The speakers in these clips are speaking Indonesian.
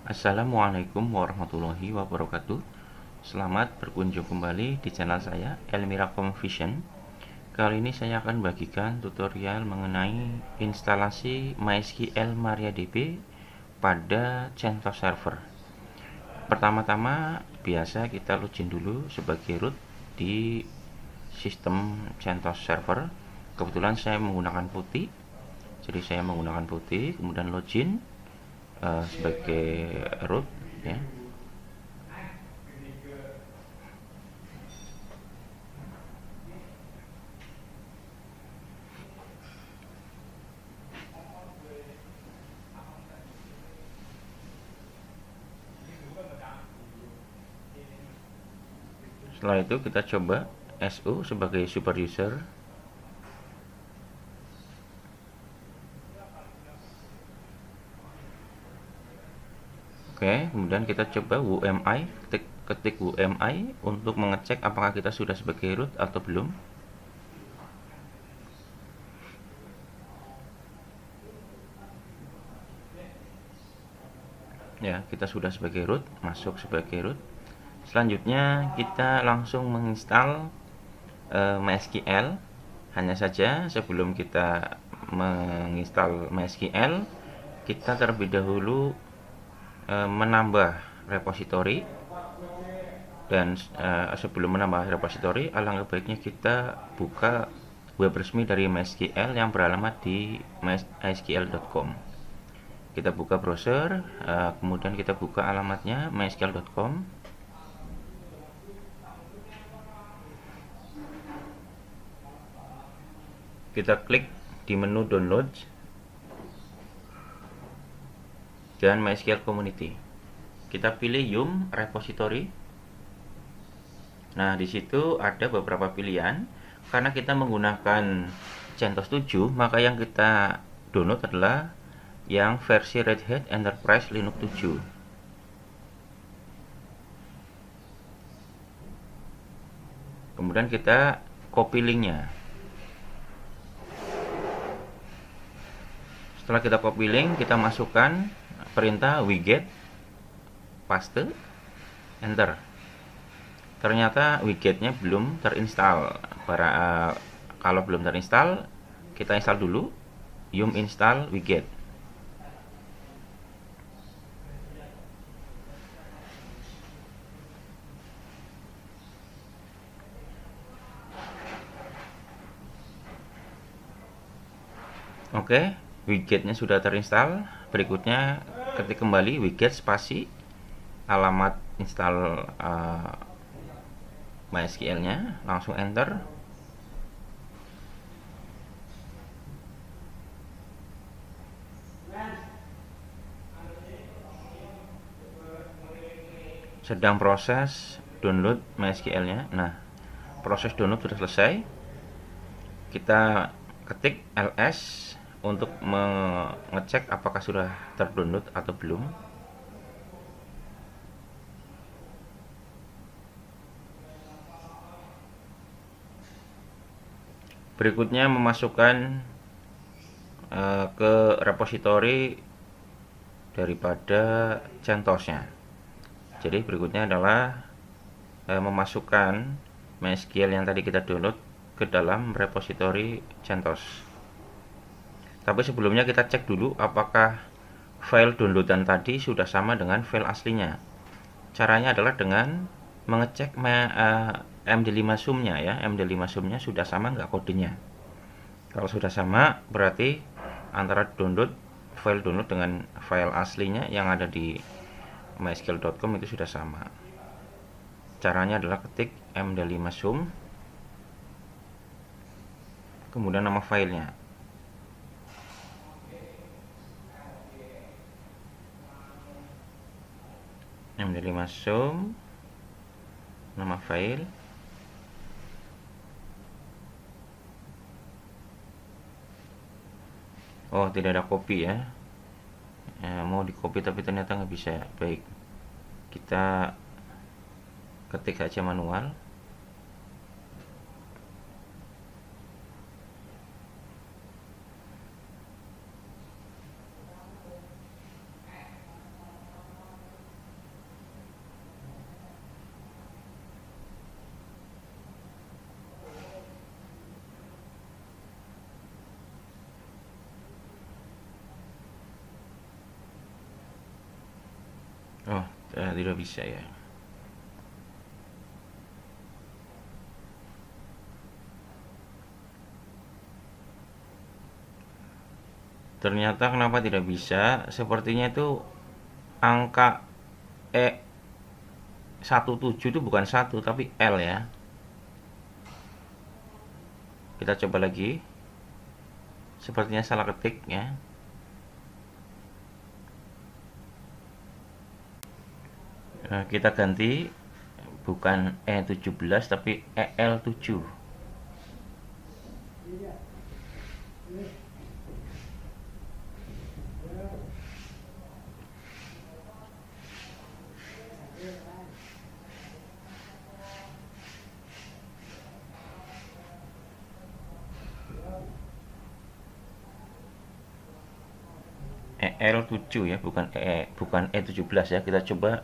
Assalamualaikum warahmatullahi wabarakatuh. Selamat berkunjung kembali di channel saya, Elmiracom Vision. Kali ini saya akan bagikan tutorial mengenai instalasi MySQL MariaDB pada CentOS Server. Pertama-tama, biasa kita login dulu sebagai root di sistem CentOS Server. Kebetulan saya menggunakan putih, jadi saya menggunakan putih, kemudian login sebagai root ya. Setelah itu kita coba SU sebagai super user. Oke, kemudian kita coba UMI, ketik UMI untuk mengecek apakah kita sudah sebagai root atau belum. Ya, kita sudah sebagai root, masuk sebagai root. Selanjutnya kita langsung menginstal MySQL. Hanya saja sebelum kita menginstal MySQL, kita terlebih dahulu menambah repository. Dan sebelum menambah repository, alangkah baiknya kita buka web resmi dari MySQL yang beralamat di mysql.com. Kita buka browser, kemudian kita buka alamatnya mysql.com. Kita klik di menu download dan MySQL Community. Kita pilih Yum Repository. Nah, di situ ada beberapa pilihan. Karena kita menggunakan CentOS 7, maka yang kita download adalah yang versi Red Hat Enterprise Linux 7. Kemudian kita copy linknya. Setelah kita copy link, kita masukkan perintah wget, paste, enter. Ternyata widgetnya belum terinstall. Kalau belum terinstall, kita install dulu yum install widget. Oke, widgetnya sudah terinstall. Berikutnya ketik kembali widget spasi alamat install MySQL-nya, langsung enter. Sedang proses download MySQL-nya. Nah, proses download sudah selesai. Kita ketik ls untuk mengecek apakah sudah terdownload atau belum. Berikutnya memasukkan ke repository daripada CentOS-nya. Jadi berikutnya adalah memasukkan MySQL yang tadi kita download ke dalam repository CentOS. Tapi sebelumnya kita cek dulu apakah file downloadan tadi sudah sama dengan file aslinya. Caranya adalah dengan mengecek MD5 sum-nya ya. MD5 sum-nya sudah sama nggak kodenya. Kalau sudah sama, berarti antara file download dengan file aslinya yang ada di mysql.com itu sudah sama. Caranya adalah ketik md5 sum, kemudian nama filenya. md5 sum, nama file. Oh, tidak ada copy ya. Mau di copy tapi ternyata nggak bisa. Baik, kita ketik saja manual. Oh, tidak bisa ya. Ternyata kenapa tidak bisa? Sepertinya itu angka E17 itu bukan satu tapi L ya. Kita coba lagi. Sepertinya salah ketik ya. Kita ganti bukan E17 tapi EL7. EL7 ya, bukan E17 ya. Kita coba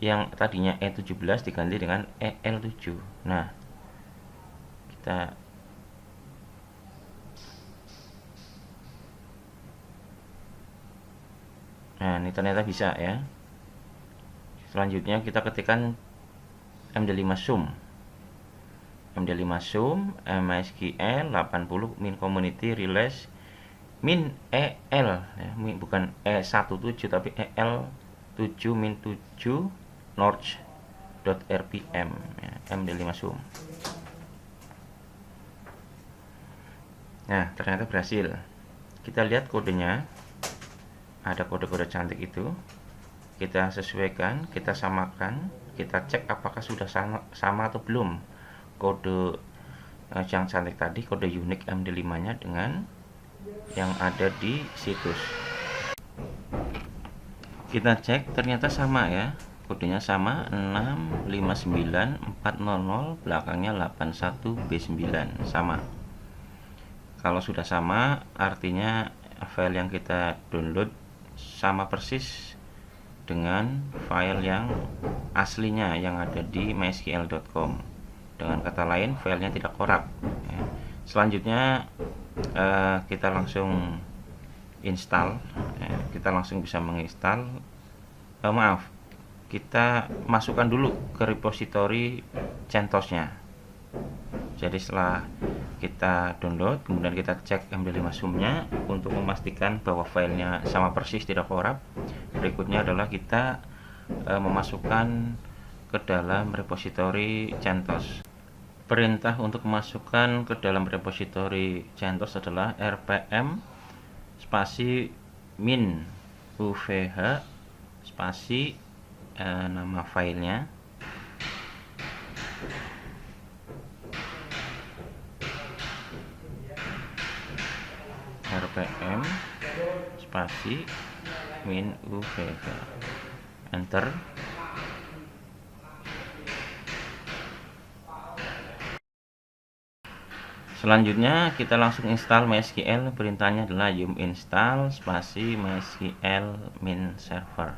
yang tadinya E17 diganti dengan EL7. Nah, kita Nah, ini ternyata bisa ya. Selanjutnya kita ketikkan MD5 Zoom. MD5 Zoom MySQL 80 min community release min EL ya, bukan E17 tapi EL7 min 7 Norch.rpm ya, MD5 Zoom. Nah, ternyata berhasil. Kita lihat kodenya. Ada kode-kode cantik itu. Kita sesuaikan, kita samakan, kita cek apakah sudah sama atau belum kode yang cantik tadi, kode unik MD5-nya dengan yang ada di situs. Kita cek ternyata sama ya. Kodenya sama 659400 belakangnya 81B9 sama. Kalau sudah sama artinya file yang kita download sama persis dengan file yang aslinya yang ada di mysql.com. Dengan kata lain filenya tidak korup ya. Selanjutnya kita langsung install ya. Kita langsung bisa menginstal maaf, kita masukkan dulu ke repository CentOS-nya. Jadi setelah kita download, kemudian kita cek MD5 Zoom-nya untuk memastikan bahwa filenya sama persis tidak korup. Berikutnya adalah kita memasukkan ke dalam repository CentOS. Perintah untuk memasukkan ke dalam repository CentOS adalah rpm spasi min uvh spasi nama filenya rpm spasi min uvh, enter. Selanjutnya kita langsung install MySQL. Perintahnya adalah yum install spasi MySQL min server.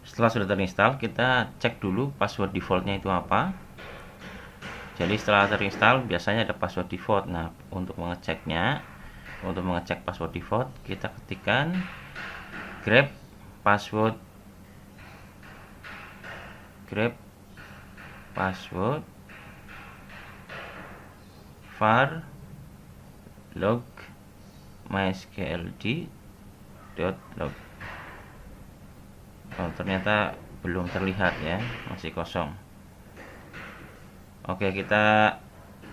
Setelah sudah terinstall, kita cek dulu password defaultnya itu apa. Jadi setelah terinstall biasanya ada password default. Nah, untuk mengecek password default, kita ketikkan grep password var log mysqld.log. Oh, ternyata belum terlihat ya, masih kosong. Oke, kita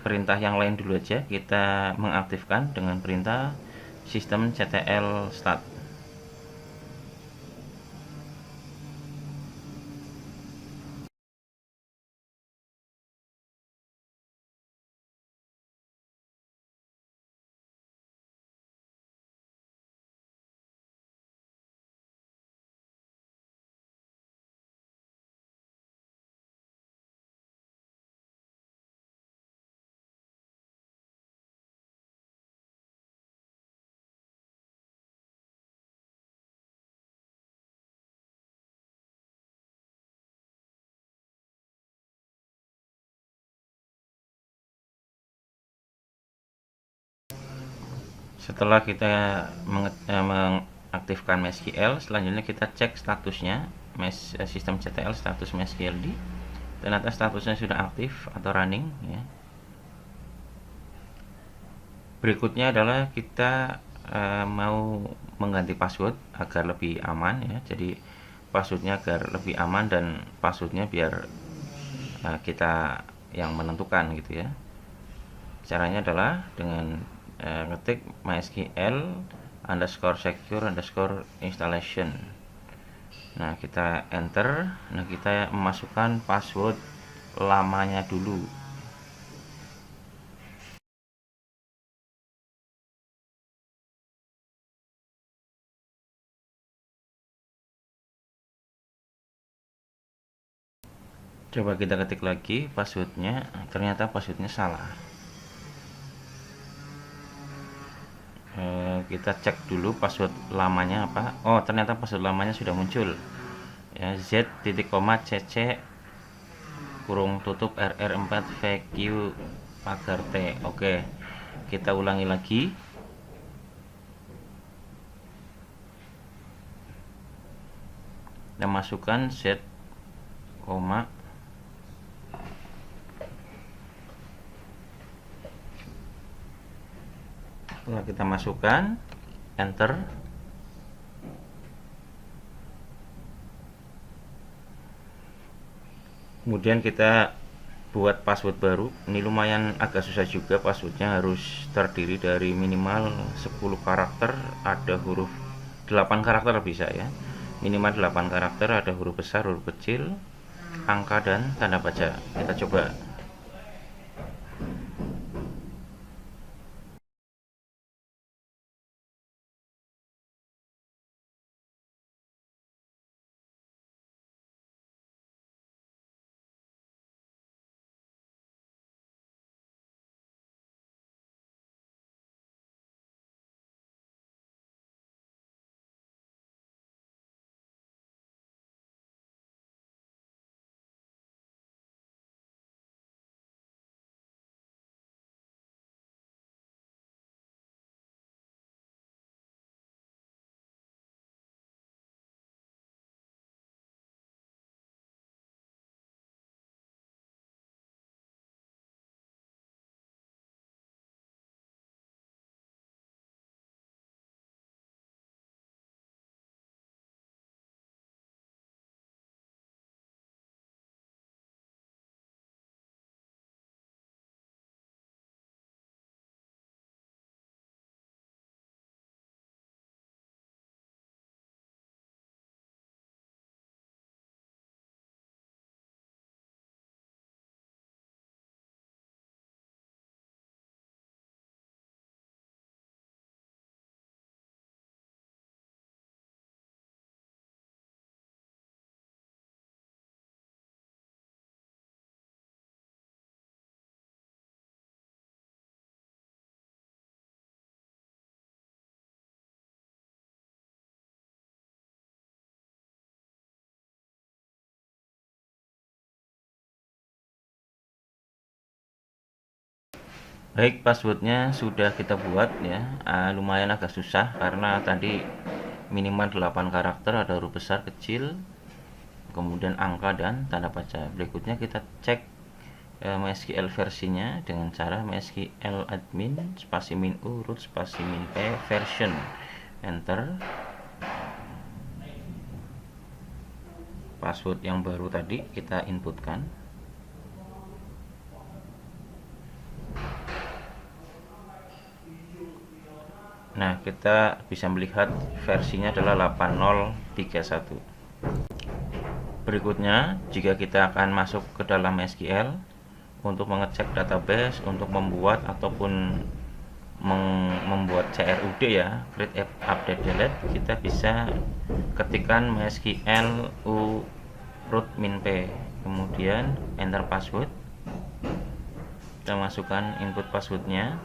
perintah yang lain dulu aja. Kita mengaktifkan dengan perintah systemctl start. Setelah kita mengaktifkan MySQL, selanjutnya kita cek statusnya systemctl status MySQLd. Ternyata statusnya sudah aktif atau running ya. Berikutnya adalah kita mau mengganti password agar lebih aman ya. Jadi passwordnya agar lebih aman dan passwordnya biar kita yang menentukan gitu ya. Caranya adalah dengan ngetik mysql _secure _installation. Nah, kita enter. Nah, kita memasukkan password lamanya dulu. Coba kita ketik lagi passwordnya. Ternyata passwordnya salah. Kita cek dulu password lamanya apa. Oh, ternyata password lamanya sudah muncul ya, z.cc kurung tutup rr4 vq pagar t. Oke, kita ulangi lagi. Kita masukkan z koma setelah kita masukkan enter. Kemudian kita buat password baru. Ini lumayan agak susah juga, passwordnya harus terdiri dari minimal 10 karakter, ada huruf 8 karakter bisa ya, minimal 8 karakter, ada huruf besar, huruf kecil, angka dan tanda baca. Kita coba. Baik, passwordnya sudah kita buat ya. Lumayan agak susah karena tadi minimal 8 karakter, ada huruf besar, kecil, kemudian angka dan tanda baca. Berikutnya kita cek MySQL versinya dengan cara MySQL admin spasi min u root spasi min p version, enter. Password yang baru tadi kita inputkan. Nah, kita bisa melihat versinya adalah 8031. Berikutnya, jika kita akan masuk ke dalam SQL untuk mengecek database, untuk membuat ataupun membuat CRUD ya, create update delete, kita bisa ketikkan MySQL u root min p, kemudian enter password. Kita masukkan input passwordnya.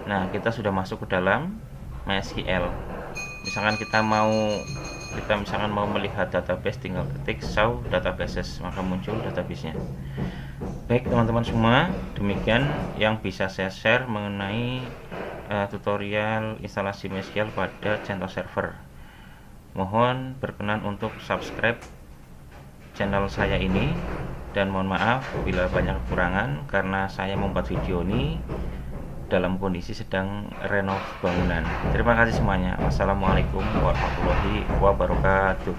Nah, kita sudah masuk ke dalam MySQL. Misalkan kita misalkan mau melihat database, tinggal ketik show databases, maka muncul databasenya. Baik teman-teman semua, demikian yang bisa saya share mengenai tutorial instalasi MySQL pada CentOS Server. Mohon berkenan untuk subscribe channel saya ini, dan mohon maaf bila banyak kekurangan karena saya membuat video ini dalam kondisi sedang renov bangunan. Terima kasih semuanya. Wassalamualaikum warahmatullahi wabarakatuh.